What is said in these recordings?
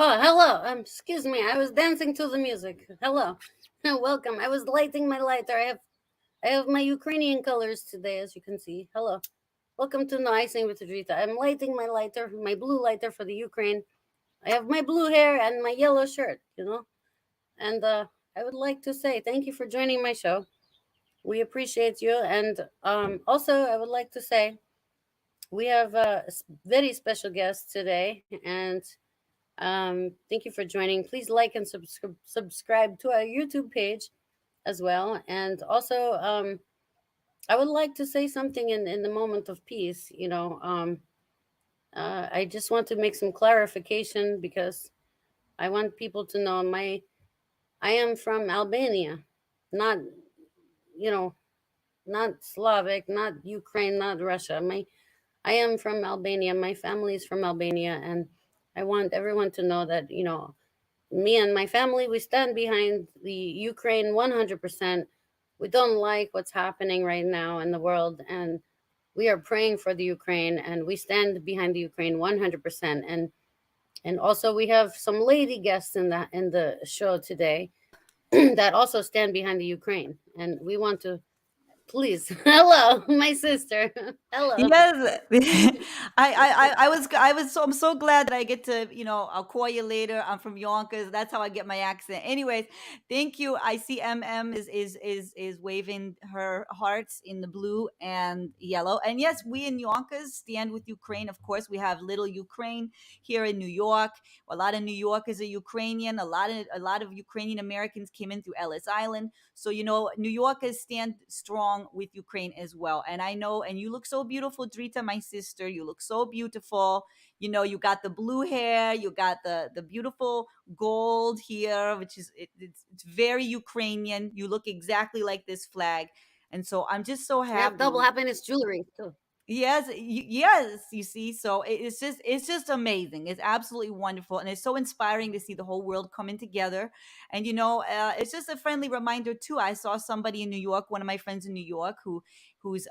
Oh, hello. Excuse me. I was dancing to the music. Hello. Welcome. I was lighting my lighter. I have my Ukrainian colors today, as you can see. Hello. Welcome to No Icing with Dritta. I'm lighting my lighter, my blue lighter for the Ukraine. I have my blue hair and my yellow shirt, And I would like to say thank you for joining my show. We appreciate you. And also, I would like to say we have a very special guest today. And thank you for joining. Please like and subscribe to our YouTube page as well. And also, I would like to say something in the moment of peace. I just want to make some clarification because I want people to know I am from Albania, not you know not Slavic, not Ukraine, not Russia. I am from Albania. My family is from Albania, and I want everyone to know that me and my family, we stand behind the Ukraine 100%. We don't like what's happening right now in the world, and we are praying for the Ukraine, and we stand behind the Ukraine 100%. And also we have some lady guests in the show today that also stand behind the Ukraine, and we want to please hello, my sister. Hello. Yes, I'm so glad that I get to, I'll call you later. I'm from Yonkers. That's how I get my accent. Anyways, thank you. I see MM is waving her hearts in the blue and yellow. And yes, we in Yonkers stand with Ukraine. Of course, we have little Ukraine here in New York. A lot of New Yorkers are Ukrainian. A lot of Ukrainian Americans came in through Ellis Island. So, New Yorkers stand strong with Ukraine as well. And I know, and you look so beautiful, Drita, my sister. You look so beautiful. You got the blue hair, you got the beautiful gold here, which is it's very Ukrainian. You look exactly like this flag. And so I'm just so I have double happy. happiness jewelry too. Yes, yes, you see. So it's just amazing. It's absolutely wonderful, and it's so inspiring to see the whole world coming together. And it's just a friendly reminder too. I saw somebody in New York, one of my friends in New York, who's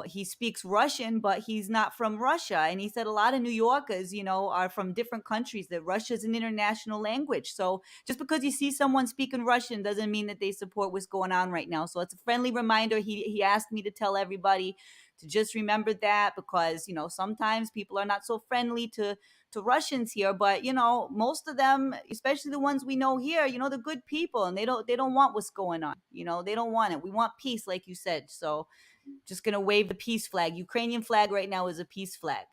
he speaks Russian, but he's not from Russia. And he said a lot of New Yorkers, are from different countries. That Russia is an international language. So just because you see someone speaking Russian doesn't mean that they support what's going on right now. So it's a friendly reminder. He asked me to tell everybody to just remember that, because sometimes people are not so friendly to Russians here, but most of them, especially the ones we know here, they're good people, and they don't want what's going on. They don't want it. We want peace, like you said. So just gonna wave the peace flag. Ukrainian flag right now is a peace flag.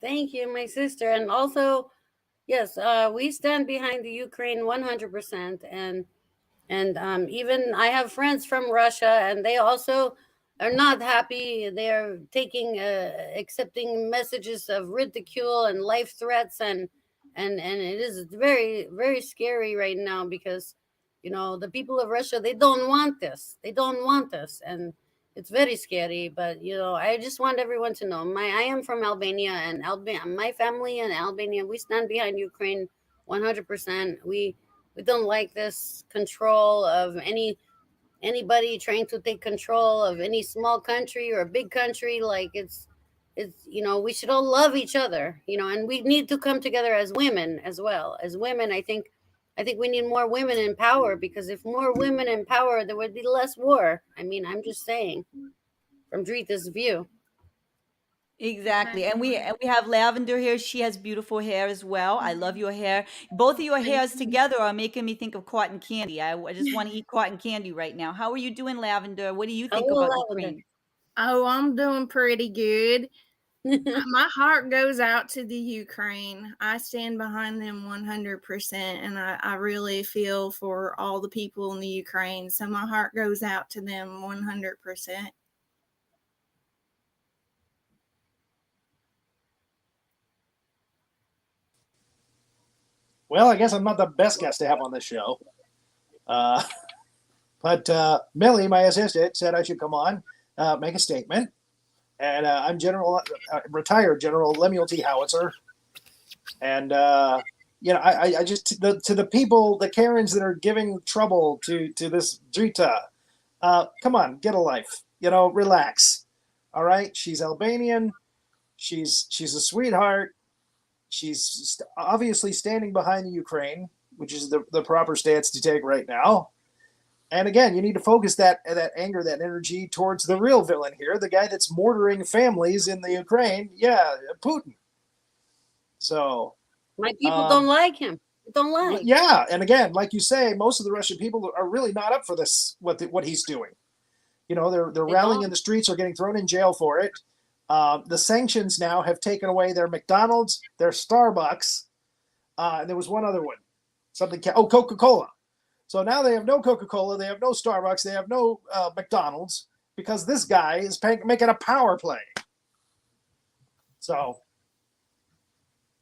Thank you, my sister. And also, yes, we stand behind the Ukraine 100%. And even I have friends from Russia, and they also are not happy. They're accepting messages of ridicule and life threats, and it is very, very scary right now because the people of Russia, they don't want this. They don't want this, and it's very scary. But I just want everyone to know I am from Albania, and my family in Albania, we stand behind Ukraine 100%. We don't like this control of anybody trying to take control of any small country or a big country. Like it's we should all love each other, and we need to come together as women as well. As women, I think we need more women in power, because if more women in power, there would be less war. I mean, I'm just saying from Drita's view. Exactly. And we have Lavender here. She has beautiful hair as well. I love your hair. Both of your hairs together are making me think of cotton candy. I just want to eat cotton candy right now. How are you doing, Lavender? What do you think Hello, about Lavender. Ukraine? Oh, I'm doing pretty good. My heart goes out to the Ukraine. I stand behind them 100%, and I really feel for all the people in the Ukraine. So my heart goes out to them 100%. Well, I guess I'm not the best guest to have on this show. Uh, but Millie, my assistant, said I should come on, make a statement. And I'm retired General Lemuel T. Howitzer. And, I just, to the people, the Karens that are giving trouble to this Drita, come on, get a life. Relax. All right? She's Albanian. She's a sweetheart. obviously standing behind the Ukraine, which is the proper stance to take right now. And again, you need to focus that anger, that energy towards the real villain here, the guy that's mortaring families in the Ukraine. Yeah, Putin. So My people don't like him. Don't like. Yeah, and again, like you say, most of the Russian people are really not up for this. What he's doing, they're rallying in the streets or getting thrown in jail for it. The sanctions now have taken away their McDonald's, their Starbucks, and there was one other one, Coca-Cola. So now they have no Coca-Cola, they have no Starbucks, they have no McDonald's because this guy is making a power play. So,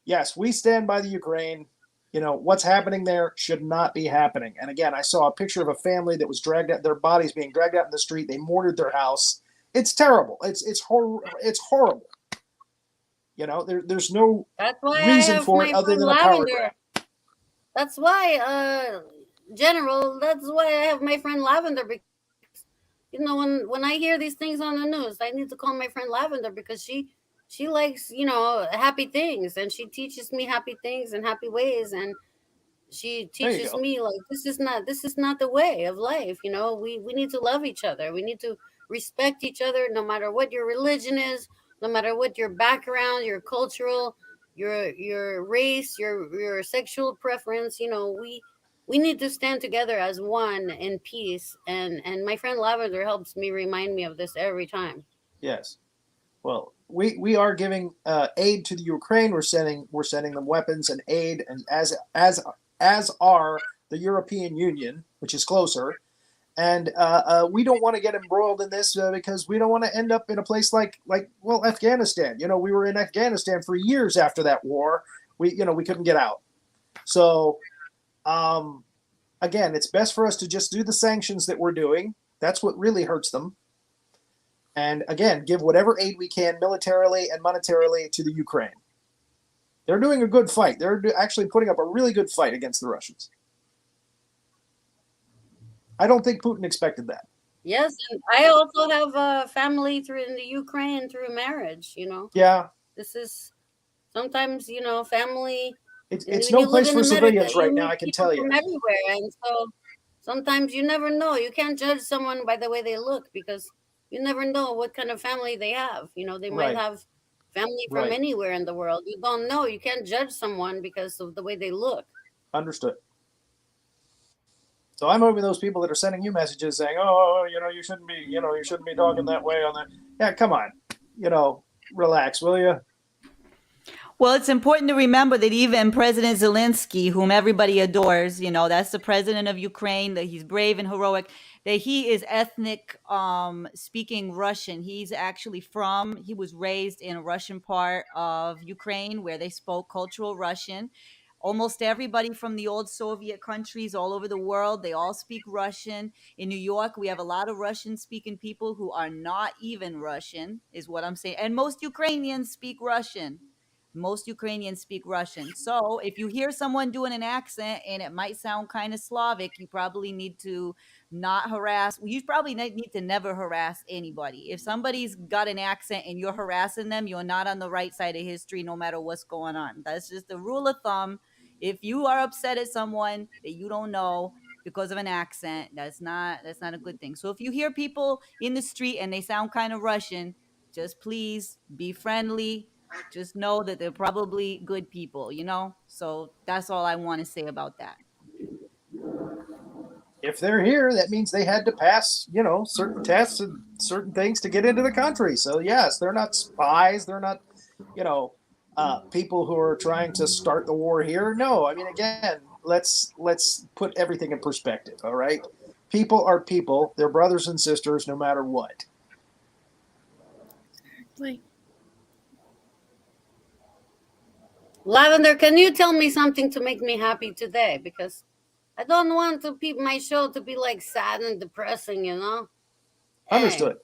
yes, we stand by the Ukraine. What's happening there should not be happening. And again, I saw a picture of a family that was dragged out, their bodies being dragged out in the street. They mortared their house. It's terrible. It's horrible. There's no reason for it other than a power grab. That's why, General, that's why I have my friend Lavender. Because, when I hear these things on the news, I need to call my friend Lavender because she likes, happy things, and she teaches me happy things and happy ways, and she teaches me like this is not the way of life. We need to love each other. We need to respect each other, no matter what your religion is, no matter what your background, your cultural, your race, your sexual preference. We need to stand together as one in peace. And my friend Lavender helps me remind me of this every time. Yes. Well, we are giving aid to the Ukraine. We're sending them weapons and aid, and as are the European Union, which is closer. And we don't want to get embroiled in this because we don't want to end up in a place like Afghanistan. We were in Afghanistan for years after that war. We couldn't get out. So again, it's best for us to just do the sanctions that we're doing. That's what really hurts them. And again, give whatever aid we can militarily and monetarily to the Ukraine. They're doing a good fight. They're actually putting up a really good fight against the Russians. I don't think Putin expected that. Yes, and I also have a family in the Ukraine through marriage. Yeah. This is sometimes family. It's no place for civilians right now. I can tell you. From everywhere, and so sometimes you never know. You can't judge someone by the way they look because you never know what kind of family they have. They might have family from anywhere in the world. You don't know. You can't judge someone because of the way they look. Understood. So I'm hoping those people that are sending you messages saying, "Oh, you shouldn't be talking that way on that." Yeah, come on, relax, will you? Well, it's important to remember that even President Zelensky, whom everybody adores, that's the president of Ukraine, that he's brave and heroic, that he is ethnic speaking Russian. He's actually he was raised in a Russian part of Ukraine where they spoke cultural Russian. Almost everybody from the old Soviet countries all over the world, they all speak Russian. In New York, we have a lot of Russian-speaking people who are not even Russian, is what I'm saying. And most Ukrainians speak Russian. Most Ukrainians speak Russian. So if you hear someone doing an accent and it might sound kind of Slavic, you probably need to not harass. You probably need to never harass anybody. If somebody's got an accent and you're harassing them, you're not on the right side of history no matter what's going on. That's just the rule of thumb. If you are upset at someone that you don't know because of an accent, that's not a good thing. So if you hear people in the street and they sound kind of Russian, just please be friendly. Just know that they're probably good people, So that's all I want to say about that. If they're here, that means they had to pass, certain tests and certain things to get into the country. So yes, they're not spies. They're not, people who are trying to start the war here. No, I mean, again, let's put everything in perspective. All right. People are people. They're brothers and sisters, no matter what. Exactly. Lavender, can you tell me something to make me happy today? Because I don't want my show to be like sad and depressing, Understood.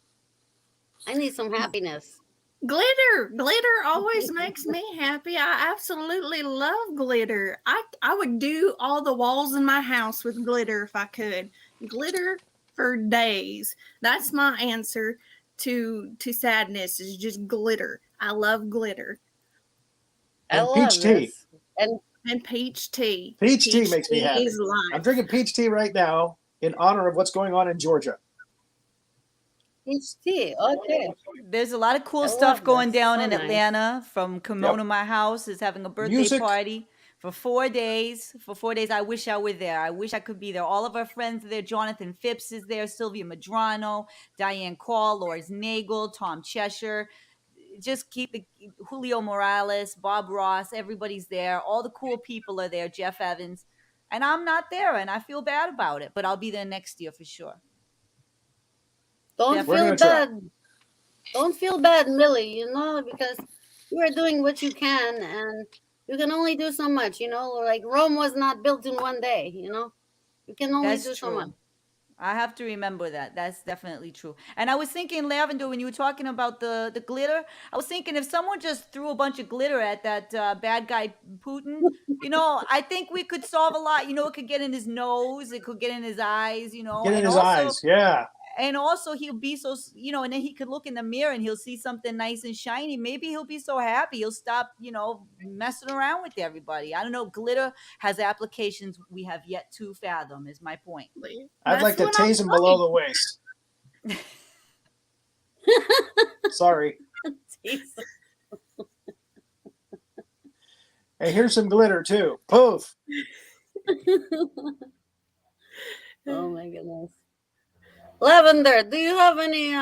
I need some happiness. Glitter always makes me happy. I absolutely love glitter. I would do all the walls in my house with glitter if I could. Glitter for days. That's my answer to sadness, is just glitter. I love glitter. I And love peach tea. this. And peach tea. Peach tea makes me happy. Is life. I'm drinking peach tea right now in honor of what's going on in Georgia. Peach tea. Okay. There's a lot of cool I stuff love going this. down So in nice. Atlanta. From Kimono My House is having a birthday Music. party for 4 days. For 4 days, I wish I were there. I wish I could be there. All of our friends are there. Jonathan Phipps is there. Sylvia Madrano, Diane Call, Loris Nagel, Tom Cheshire. Just keep the Julio Morales, Bob Ross. Everybody's there. All the cool people are there. Jeff Evans, and I'm not there, and I feel bad about it. But I'll be there next year for sure. Don't Yeah, we're feel gonna try. bad. Don't feel bad, Millie, because you are doing what you can, and you can only do so much, like Rome was not built in one day, you can only That's do so much. true. I have to remember that. That's definitely true. And I was thinking, Lavender, when you were talking about the glitter, I was thinking if someone just threw a bunch of glitter at that bad guy Putin, I think we could solve a lot. It could get in his nose, it could get in his eyes, Get in and his also, eyes. Yeah. and also he'll be so, and then he could look in the mirror and he'll see something nice and shiny. Maybe he'll be so happy he'll stop, messing around with everybody. I don't know. Glitter has applications we have yet to fathom, is my point. I'd like to tase him below the waist. Sorry. Hey, here's some glitter too. Poof. Oh my goodness. Lavender, do you have any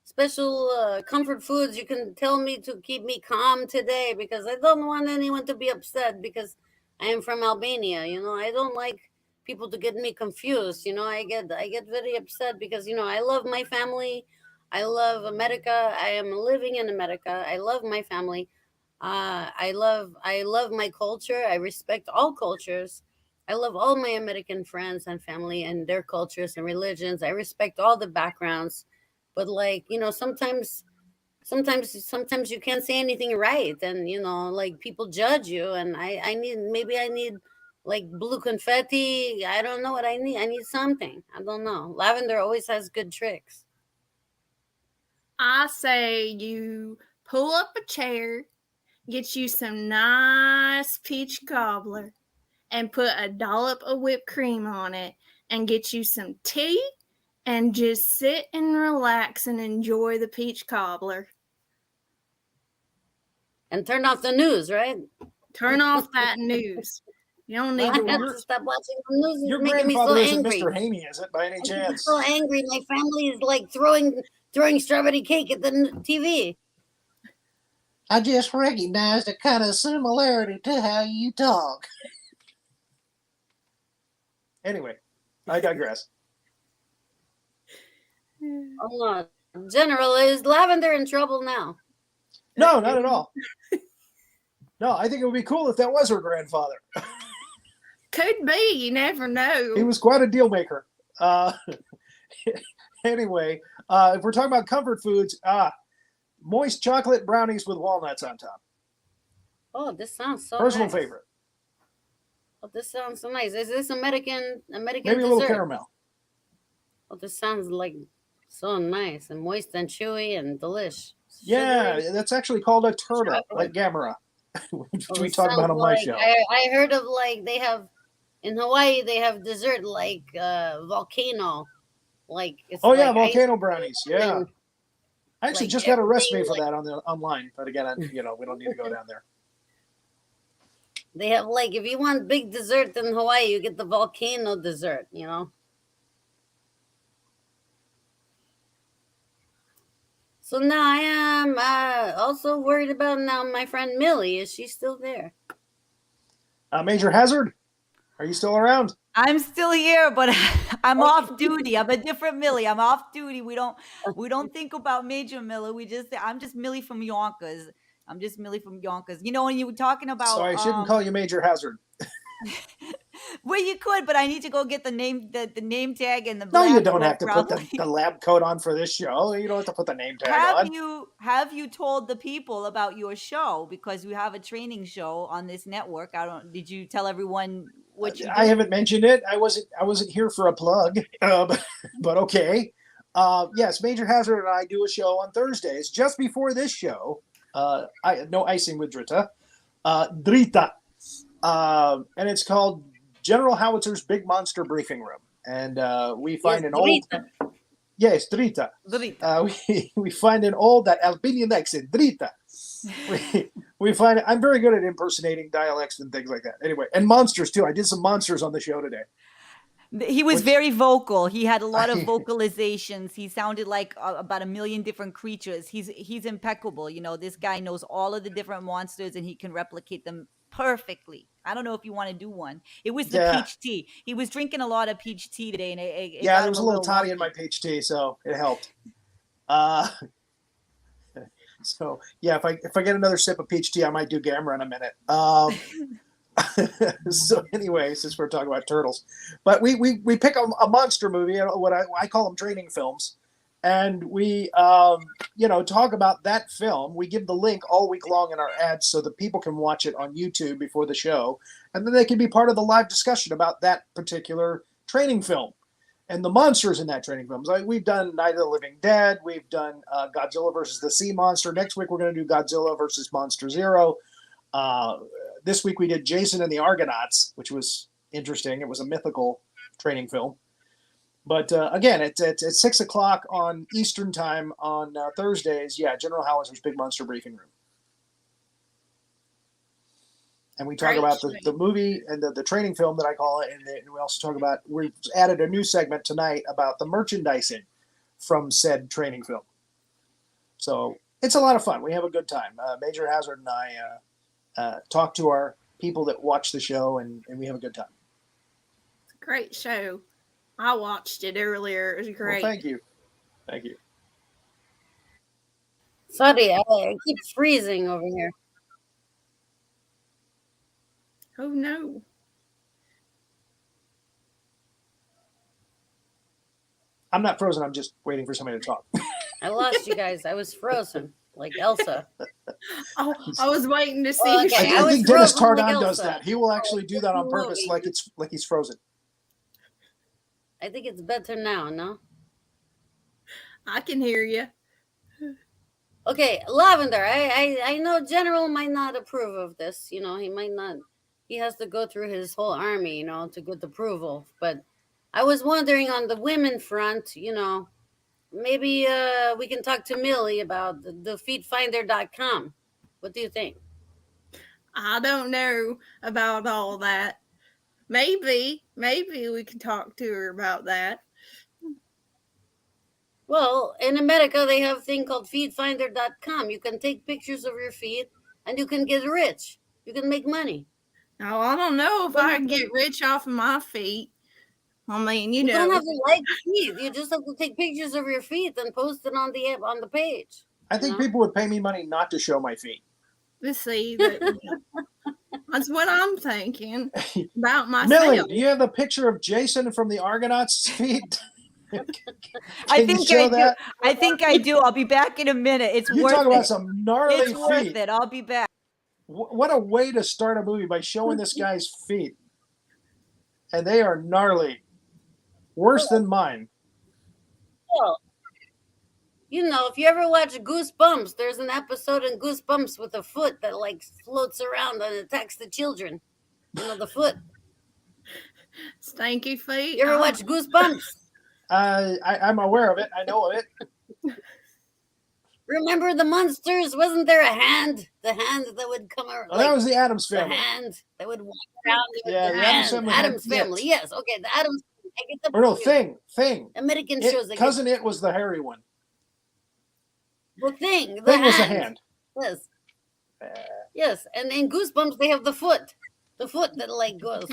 special comfort foods you can tell me to keep me calm today? Because I don't want anyone to be upset because I am from Albania. I don't like people to get me confused. I get very upset because I love my family. I love America. I am living in America. I love my family. I love my culture. I respect all cultures. I love all my American friends and family and their cultures and religions. I respect all the backgrounds, but sometimes you can't say anything right, and people judge you. And I need like blue confetti. I don't know what I need. I need something. I don't know. Lavender always has good tricks. I say you pull up a chair, get you some nice peach cobbler, and put a dollop of whipped cream on it, and get you some tea, and just sit and relax and enjoy the peach cobbler. And turn off the news, right? Turn off that news. You don't need I have to to stop watching the news. Your It's making me so grandfather isn't angry. Mr. Hamey, is it, by any I'm chance? so angry. My family is like throwing strawberry cake at the TV. I just recognized a kind of similarity to how you talk. Anyway, I digress. Oh, no. General, is Lavender in trouble now? No, not at all. No, I think it would be cool if that was her grandfather. Could be. You never know. He was quite a deal maker. Anyway, if we're talking about comfort foods, moist chocolate brownies with walnuts on top. Oh, this sounds so Personal nice. favorite. Oh, this sounds so nice. Is this American Maybe dessert? a little caramel. Oh, this sounds like so nice and moist and chewy and delish. Yeah, Sugary. that's actually called a turtle, Chocolate. like Gamera, which Oh, we it talk about sounds on my like- show. I heard of they have in Hawaii they have dessert like volcano, like it's Oh yeah, like volcano brownies. Yeah, and, I actually like, just got a recipe everything, for that online. But again, we don't need to go down there. They have if you want big dessert in Hawaii, you get the volcano dessert. So now I am also worried about now my friend Millie. Is she still there? Major Hazzard, are you still around? I'm still here, but I'm off duty. I'm a different Millie. I'm off duty. We don't think about Major Millie. I'm just Millie from Yonkers. I'm just Millie from Yonkers. When you were talking about, So I shouldn't call you Major Hazard. well, you could, but I need to go get the name tag and the. No, you black don't book, have to put probably. the lab coat on for this show. You don't have to put the name tag on. Have you told the people about your show, because we have a training show on this network? Did you tell everyone what you do? I haven't mentioned it. I wasn't here for a plug, but okay. Yes, Major Hazard and I do a show on Thursdays just before this show. No Icing with Dritta. Dritta. And it's called General Howitzer's Big Monster Briefing Room. And we find Yes, an old... Dritta. Yes, Dritta. We find an old, that Albanian accent, Dritta. We find, I'm very good at impersonating dialects and things like that. Anyway, and monsters too. I did some monsters on the show today. He was very vocal. He had a lot of vocalizations. He sounded like about 1 million different creatures. He's impeccable. You know, this guy knows all of the different monsters and he can replicate them perfectly. I don't know if you want to do one. It was the peach tea. He was drinking a lot of peach tea today, and it got there was a little toddy wonky. in my peach tea, so it helped. So yeah, if I get another sip of peach tea, I might do Gamera in a minute. So anyway, since we're talking about turtles, but we pick a monster movie, what I call them training films, and we talk about that film. We give the link all week long in our ads so that people can watch it on YouTube before the show, and then they can be part of the live discussion about that particular training film and the monsters in that training film. Like we've done Night of the Living Dead, we've done Godzilla versus the Sea Monster. Next week we're going to do Godzilla versus Monster Zero. This week we did Jason and the Argonauts, which was interesting. It was a mythical training film. But again, it's at 6 o'clock on Eastern time on Thursdays. Yeah, General Howitzer's Big Monster Briefing Room. And we talk about the movie and the training film that I call it. And we also talk about, we've added a new segment tonight about the merchandising from said training film. So it's a lot of fun. We have a good time. Major Hazzard and I talk to our people that watch the show, and we have a good time. It's a great show. I watched it earlier. It was great. Well, thank you. Thank you. Sorry, I keep freezing over here. Oh, no. I'm not frozen. I'm just waiting for somebody to talk. I lost you guys. I was frozen, like Elsa. Oh, I was waiting to see. Well, if okay. she- I I was think Dennis frozen like Tardon does Elsa. that. He will actually do that on purpose, like he's frozen. I think it's better now, no? I can hear you. Okay, Lavender. I know General might not approve of this. You know, he might not. He has to go through his whole army, you know, to get approval. But I was wondering on the women front, you know, maybe we can talk to Millie about the feetfinder.com. What do you think? I don't know about all that. Maybe we can talk to her about that. Well, in America, they have a thing called feetfinder.com. You can take pictures of your feet and you can get rich. You can make money. Now, I don't know if I can get rich off of my feet. I mean, you You don't know. have to like feet. You just have to take pictures of your feet and post it on the page. I think people would pay me money not to show my feet. Let's see. That's what I'm thinking about myself. Millie, do you have the picture of Jason from the Argonauts' feet? I Can you think show I do. that? I think I do. I'll be back in a minute. It's You worth talk about it. some gnarly It's worth feet. it. I'll be back. What a way to start a movie, by showing this guy's feet. And they are gnarly. Worse than mine. Well, you know, if you ever watch Goosebumps, there's an episode in Goosebumps with a foot that like floats around and attacks the children. You know, the foot. Stinky feet. You ever watch Goosebumps? I'm aware of it. I know of it. Remember the monsters? Wasn't there a hand? The hand that would come around. Well, that was the Addams the Family. hand that would walk around. Yeah, the Addams Family had Addams Family. Yes. Okay, the Addams. I get the Or no, Thing. American shows. Cousin It was the hairy one. The Thing. The Thing was the hand. Yes. Yes, and in Goosebumps they have the foot that like goes.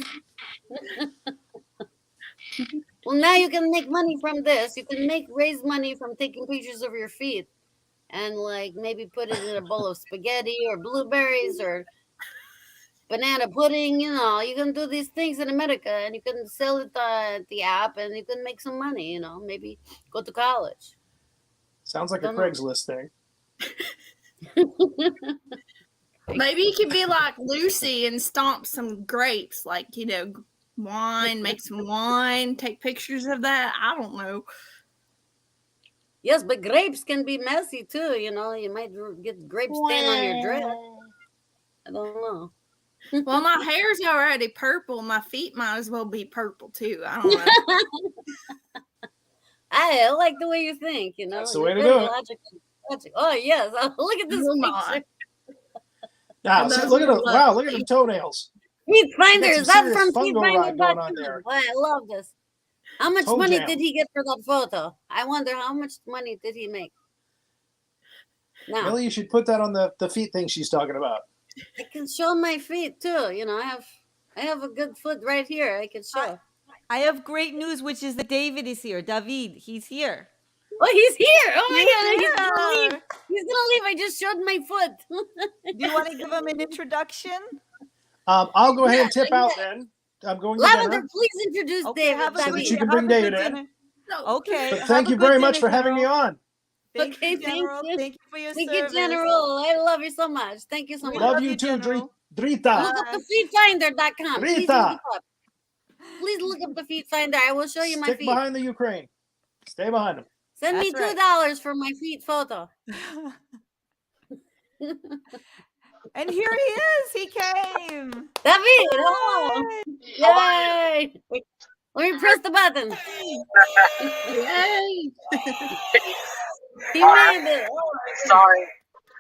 Well, now you can make money from this. You can raise money from taking pictures of your feet, and like maybe put it in a bowl of spaghetti or blueberries or banana pudding. You know, you can do these things in America, and you can sell it at the app, and you can make some money. You know, maybe go to college. Sounds like a Don't know. Craigslist thing. Maybe you could be like Lucy and stomp some grapes, like, you know, wine, make some wine, take pictures of that. I don't know. Yes, but grapes can be messy too. You know, you might get grape stain on your dress. I don't know. Well, my hair's already purple. My feet might as well be purple too. I don't know. I like the way you think. You know, That's the you're way to very do it. logical. Oh yes, look at this Oh, my. picture. Now, Those look at are them. Wow, look at lovely. them toenails. Feet Finder, some is that serious from fungal rot going on feetfinder.com? there. Boy, I love this. How much Toe money jam. did he get for that photo? I wonder how much money did he make? Now, Millie, you should put that on the feet thing she's talking about. I can show my feet too. You know, I have a good foot right here. I can show. I have great news, which is that David is here. David, he's here. Oh, he's here! Oh my He's God, he's gonna leave. here. He's gonna leave. I just showed my foot. Do you want to give him an introduction? I'll go ahead and tip Yeah. out then. I'm going to Lavender, dinner. please introduce Okay, David. have a So good that David. you can have bring a good David in. dinner. No. Okay. But have thank a you good very much dinner, for having me General. on. Thank Okay, you, thank General. you. Thank you for your Thank service. you, General. I love you so much. Thank you so We much. Love love you you, too, General. Drita. Look up the feetfinder.com. Please look Dritta. it up. Please look up the feet finder. I will show you my Stick feet. behind the Ukraine. Stay behind them. Send me That's $2 for my feet photo. And here he is. He came. David, hello. Hi. Yay. Wait, let me press the button. Yay. He made it. Oh, Sorry.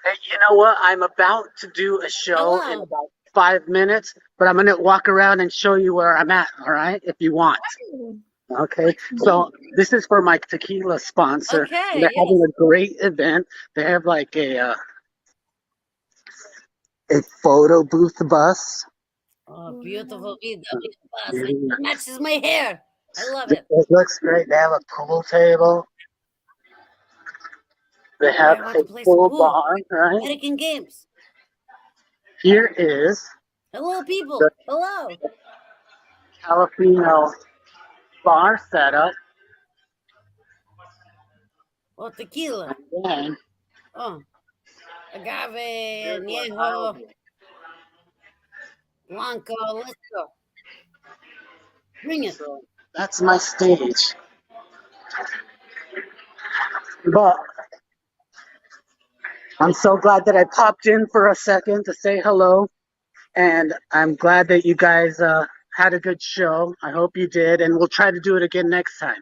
Hey, you know what? I'm about to do a show in hello. about 5 minutes, but I'm going to walk around and show you where I'm at, all right? If you want. Okay. So this is for my tequila sponsor. Okay, And they're yes. having a great event. They have like a photo booth bus. Oh, beautiful VW bus. Yeah. It matches my hair. I love it. It looks great. They have a pool table. They have I want a to play some full pool. bar, right? American games. Here is Hello, people. the Hello. jalapeno bar setup. Oh, tequila. And then Oh, agave, here's what I'll añejo, do. blanco. Let's go. Bring it. So that's my stage. But I'm so glad that I popped in for a second to say hello. And I'm glad that you guys had a good show. I hope you did. And we'll try to do it again next time.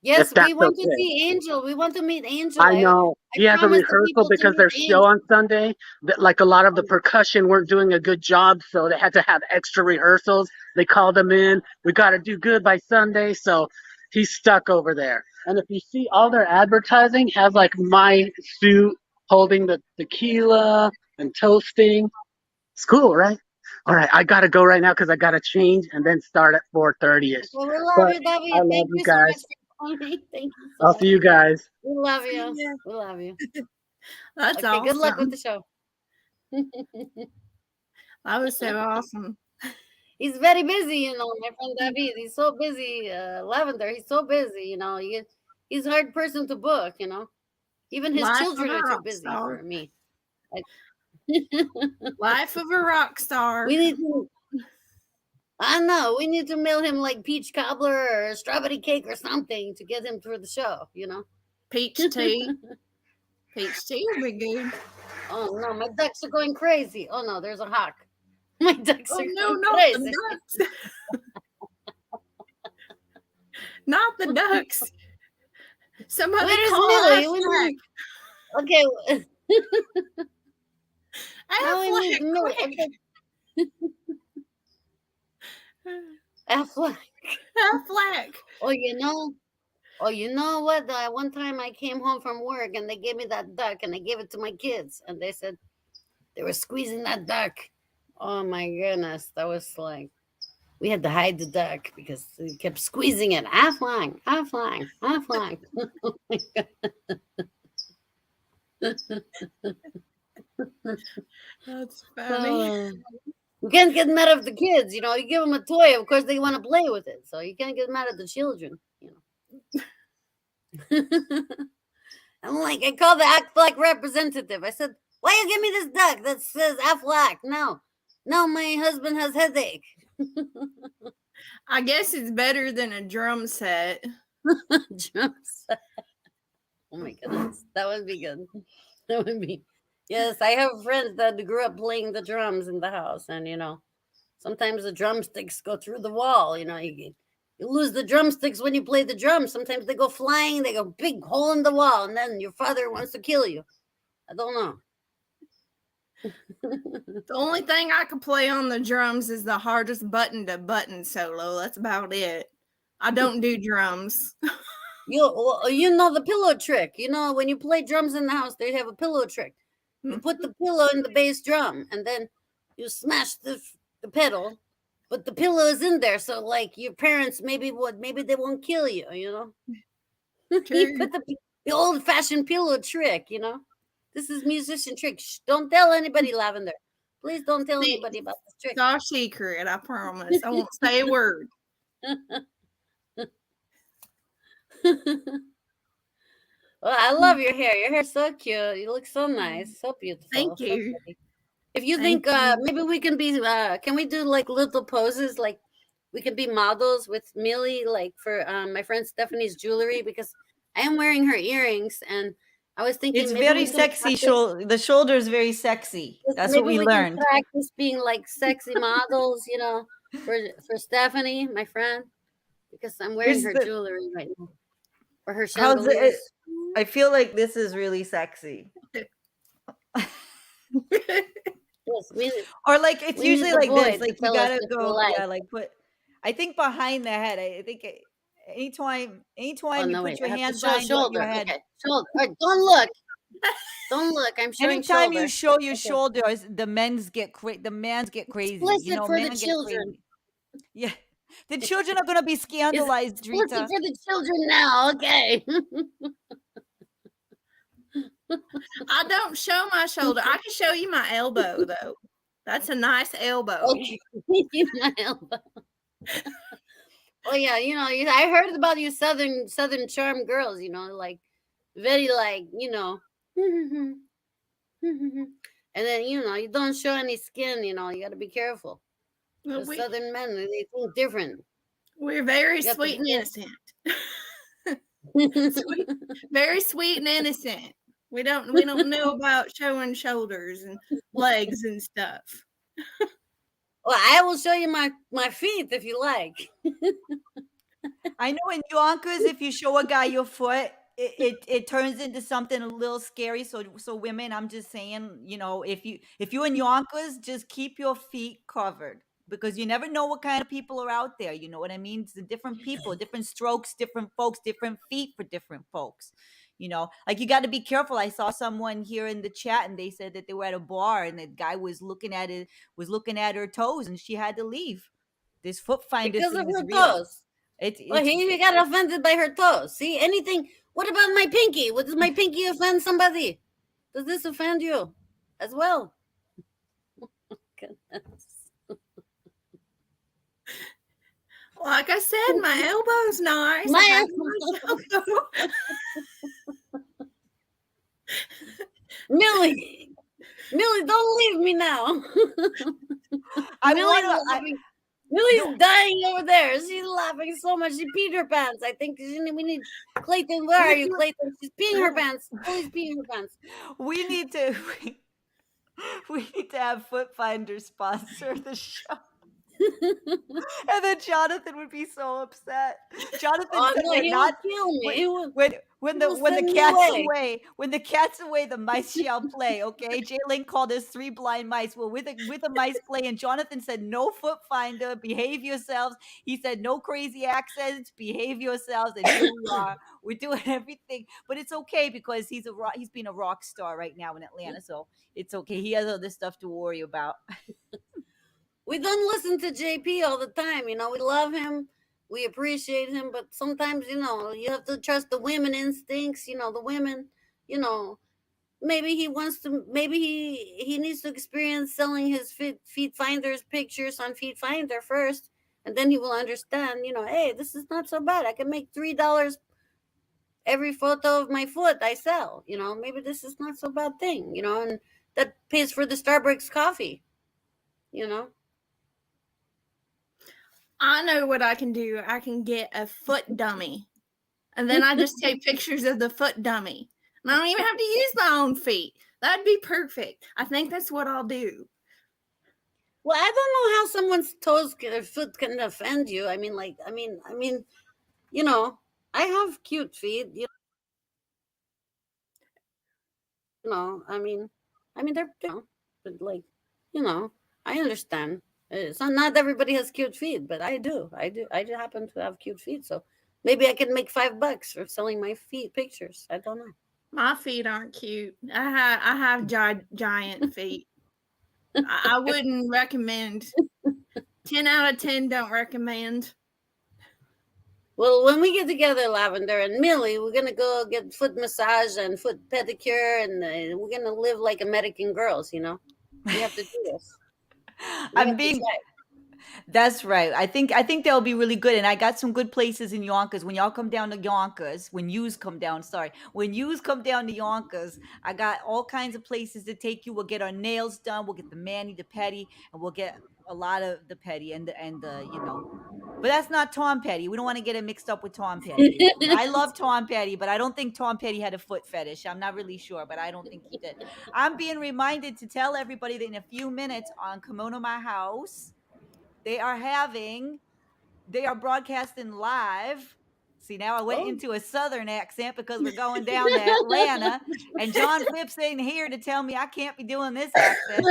Yes, If that's we want to okay. see Angel. We want to meet Angel. I know. He has a promised the rehearsal people to because meet their show Angel. on Sunday, that like a lot of the percussion weren't doing a good job, so they had to have extra rehearsals. They called him in. We got to do good by Sunday, so he's stuck over there. And if you see, all their advertising has like my suit holding the tequila and toasting. It's cool, right? All right, I got to go right now because I got to change and then start at 4:30ish. Well, we love But you, David. I love Thank you you so much guys. for calling. Thank you so I'll much. see you guys. We love you. Yeah. We love you. That's Okay, awesome. good luck with the show. That was so awesome. He's very busy, you know, my friend David. He's so busy. Lavender, he's so busy, you know. He's a hard person to book, you know. Even his Life of children a are too rock busy star. for me. Life of a rock star. We need to. I know. We need to mail him like peach cobbler or strawberry cake or something to get him through the show, you know. Peach tea. Peach tea would be good. Oh no, my ducks are going crazy. Oh no, there's a hawk. My ducks Oh are no, going not crazy. the ducks. Not the ducks. Somebody Where is call Millie? Affleck. Okay, now we need Affleck, Millie. quick. Okay. Affleck. Affleck. Oh, you know what? One time I came home from work and they gave me that duck and I gave it to my kids and they said they were squeezing that duck. Oh my goodness, that was like we had to hide the duck because they kept squeezing it. Affleck, Affleck, Affleck. Oh my God. That's funny. Oh. You can't get mad at the kids, you know. You give them a toy, of course they want to play with it. So you can't get mad at the children, you know. I'm like, I called the Affleck representative. I said, "Why you give me this duck that says Affleck?" No, my husband has headache. I guess it's better than a drum set. Drums. Oh my goodness, that would be good. That would be. Yes, I have friends that grew up playing the drums in the house, and sometimes the drumsticks go through the wall. You lose the drumsticks when you play the drums. Sometimes they go flying, they go big hole in the wall, and then your father wants to kill you. I don't know. The only thing I can play on the drums is the hardest button to button solo. That's about it. I don't do drums. You know the pillow trick. When you play drums in the house, they have a pillow trick. You put the pillow in the bass drum, and then you smash the pedal, but the pillow is in there. So, like, your parents maybe they won't kill you. You put the old-fashioned pillow trick. This is musician trick. Shh, don't tell anybody, Lavender. Please don't tell anybody about this trick. It's our secret, I promise. I won't say a word. Well, I love your hair. Your hair's so cute. You look so nice, so beautiful. Thank so you. pretty. If you think maybe we can be, can we do like little poses? Like we can be models with Millie, like for my friend Stephanie's jewelry, because I am wearing her earrings, and I was thinking It's maybe very we can sexy. practice- The shoulder is very sexy. That's what maybe we can learned. practice being like sexy models, for Stephanie, my friend, because I'm wearing Here's her jewelry right now, or her How's chandeliers. I feel like this is really sexy. Yes, Or like it's we usually need the like boy this. to Like you tell us gotta if you go, like. yeah, like put. I think behind the head. I think anytime Oh, you no, put wait. your I have to hands show behind your shoulder. head. Okay, shoulder. All right, don't look. Don't look. I'm showing Anytime shoulder. you show your Okay. shoulders, the mans get crazy. Explicit for the Men get children. crazy. Yeah, the children are gonna be scandalized, Explicit Dritta. for the children now. Okay. I don't show my shoulder. I can show you my elbow, though. That's a nice elbow. Okay. My elbow. Oh yeah, I heard about you Southern charm girls. Like very like and then you don't show any skin. You got to be careful. Well, The Southern men, they think different. we're very You have to sweet and be innocent. Very sweet and innocent. We don't know about showing shoulders and legs and stuff. Well, I will show you my feet if you like. I know in Yonkers, if you show a guy your foot, it turns into something a little scary. So women, I'm just saying, if you're in Yonkers, just keep your feet covered because you never know what kind of people are out there. You know what I mean? It's the different people, different strokes, different folks, different feet for different folks. Like you got to be careful. I saw someone here in the chat and they said that they were at a bar and the guy was looking at her toes and she had to leave. This foot finder Because thing of is her real. toes. It's He got offended by her toes. See, anything. What about my pinky? Does my pinky offend somebody? Does this offend you as well? Goodness. Like I said, my elbow's nice. My I have elbow. my elbow. Millie, don't leave me now. Millie's dying over there. She's laughing so much. She peed her pants. I think we need Clayton. Where are you, Clayton? She's peeing her pants. Millie's peeing her pants. We need to have Foot Finder sponsor the show. And then Jonathan would be so upset. Jonathan said no, he not would kill me. when will the send me cat's away. away. When the cat's away, the mice shall play. Okay, Jalen called us 3 blind mice. Well, with the mice play, and Jonathan said no Foot Finder. Behave yourselves. He said no crazy accents. Behave yourselves. And here we are. We're doing everything, but it's okay because he's been a rock star right now in Atlanta, so it's okay. He has other stuff to worry about. We don't listen to JP all the time. We love him. We appreciate him. But sometimes, you have to trust the women instincts. The women, maybe he wants to, maybe he needs to experience selling his Feet Finder's pictures on Feet Finder first. And then he will understand, hey, this is not so bad. I can make $3 every photo of my foot I sell. Maybe this is not so bad thing, and that pays for the Starbucks coffee, I know what I can do. I can get a foot dummy. And then I just take pictures of the foot dummy. And I don't even have to use my own feet. That'd be perfect. I think that's what I'll do. Well, I don't know how someone's toes or foot can offend you. I mean, like, I mean, you know, I have cute feet. You know, they're, but like, you know, I understand. So not everybody has cute feet, but I do. I just happen to have cute feet, so maybe I can make $5 for selling my feet pictures. I don't know. My feet aren't cute. I have giant feet. I wouldn't recommend. 10 out of 10 don't recommend. Well, when we get together, Lavender and Millie, we're gonna go get foot massage and foot pedicure, and we're gonna live like American girls. You know, we have to do this. I'm being. That's right. I think they'll be really good. And I got some good places in Yonkers. When y'all come down to Yonkers, when yous come down to Yonkers, I got all kinds of places to take you. We'll get our nails done. We'll get the mani, the pedi, and we'll get a lot of the pedi and the you know. But that's not Tom Petty. We don't want to get it mixed up with Tom Petty. I love Tom Petty, but I don't think Tom Petty had a foot fetish. I'm not really sure, but I don't think he did. I'm being reminded to tell everybody that in a few minutes on Kimono My House, they are broadcasting live. See, now I went into a Southern accent because we're going down to Atlanta, and John Phipps ain't here to tell me I can't be doing this accent.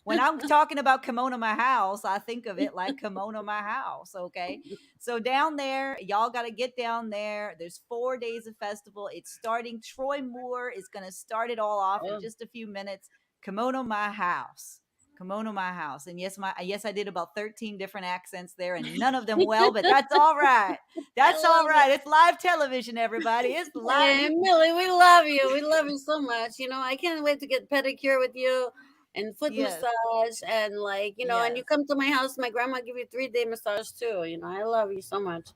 When I'm talking about Kimono My House, I think of it like Kimono My House, okay? So down there, y'all got to get down there. There's 4 days of festival. It's starting. Troy Moore is going to start it all off in just a few minutes. Kimono My House. Kimono My House. And yes, I did about 13 different accents there, and none of them well, but that's all right. That's all right. It's live television, everybody. It's live. Hey, Millie, we love you. We love you so much. You know, I can't wait to get pedicure with you and foot massage, and like, you know, and you come to my house, my grandma give you 3-day massage too. You know, I love you so much.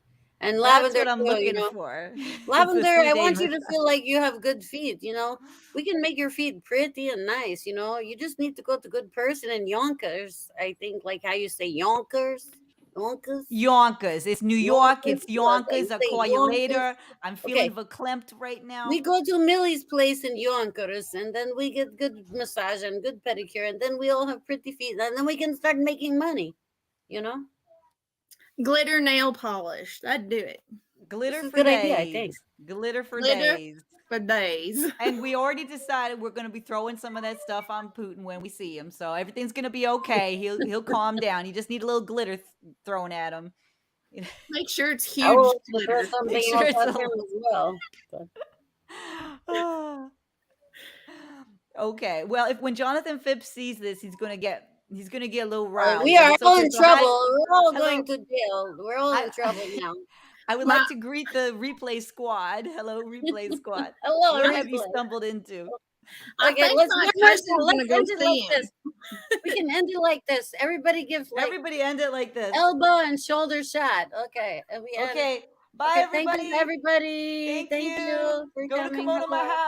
And That's Lavender, what I'm too, looking you know. for. Lavender, I want you to feel like you have good feet. You know, we can make your feet pretty and nice. You know, you just need to go to good person in Yonkers. I think, like how you say Yonkers. Yonkers. It's New York. It's Yonkers. Yes, I'll call you later. I'm feeling Okay. verklempt right now. We go to Millie's place in Yonkers, and then we get good massage and good pedicure, and then we all have pretty feet, and then we can start making money. You know, Glitter nail polish. That'd do it. Glitter a for good days. idea, I think. Glitter for Glitter days. for days. And we already decided we're going to be throwing some of that stuff on Putin when we see him. So everything's going to be okay. He'll calm down. You just need a little glitter thrown at him. Make sure it's I huge will glitter. throw something Make sure else it's at a- him as well. Ah. Okay. Well, when Jonathan Phipps sees this, he's gonna get a little riled. We but are it's all okay. in So trouble. We're all hello. going to jail. We're all in trouble now. I would like to greet the replay squad. Hello, replay squad. Hello, What have you replay. stumbled into? I Okay, think let's my end cousin's it gonna go like see him. this. We can end it like this. Everybody give like Everybody end it like this. elbow and shoulder shot. Okay. And we end. Okay. Bye, Okay, everybody. thank you, everybody. Thank you. For Go to coming. Kimono My Hello. House.